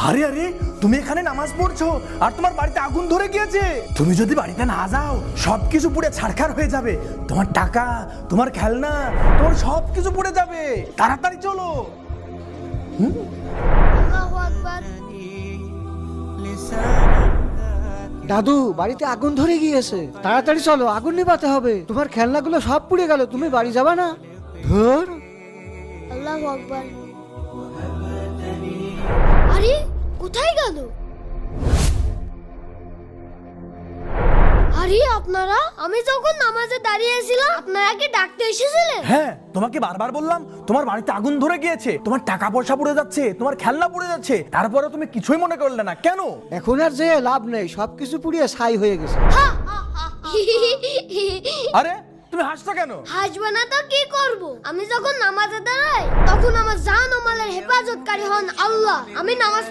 আরে আরে, তুমি এখানে নামাজ পড়ছো আর তোমার বাড়িতে আগুন ধরে গিয়েছে। তুমি যদি বাড়িতে না যাও সবকিছু পুড়ে ছারখার হয়ে যাবে। তোমার টাকা, তোমার খেলনা, তোমার সবকিছু পুড়ে যাবে। তাড়াতাড়ি চলো। আল্লাহু আকবার। দাদু, বাড়িতে আগুন ধরে গিয়েছে, তাড়াতাড়ি চলো, আগুন নিভাতে হবে। তোমার খেলনাগুলো সব পুড়ে গেল, তুমি বাড়ি যাবা না? ধর। আল্লাহু আকবার। আরে কোথায় গেল? আরে আপনারা, আমি যখন নামাজে দাঁড়িয়েছিলাম আপনারা কি ডাকতে এসেছিলেন? হ্যাঁ, তোমাকে বারবার বললাম তোমার বাড়িতে আগুন ধরে গিয়েছে, তোমার টাকা পয়সা পুড়ে যাচ্ছে, তোমার খেলনা পুড়ে যাচ্ছে, তারপরে তুমি কিছুই মনে করলে না কেন? এখন আর যে লাভ নেই, সবকিছু পুড়িয়ে ছাই হয়ে গেছে। আরে তুমি হাসছো কেন? হাসবো না তো কি করব? আমি যখন নামাজে দাঁড়াই তখন আমার জান ও মালের হেফাজতকারী হন আল্লাহ। আমি নামাজ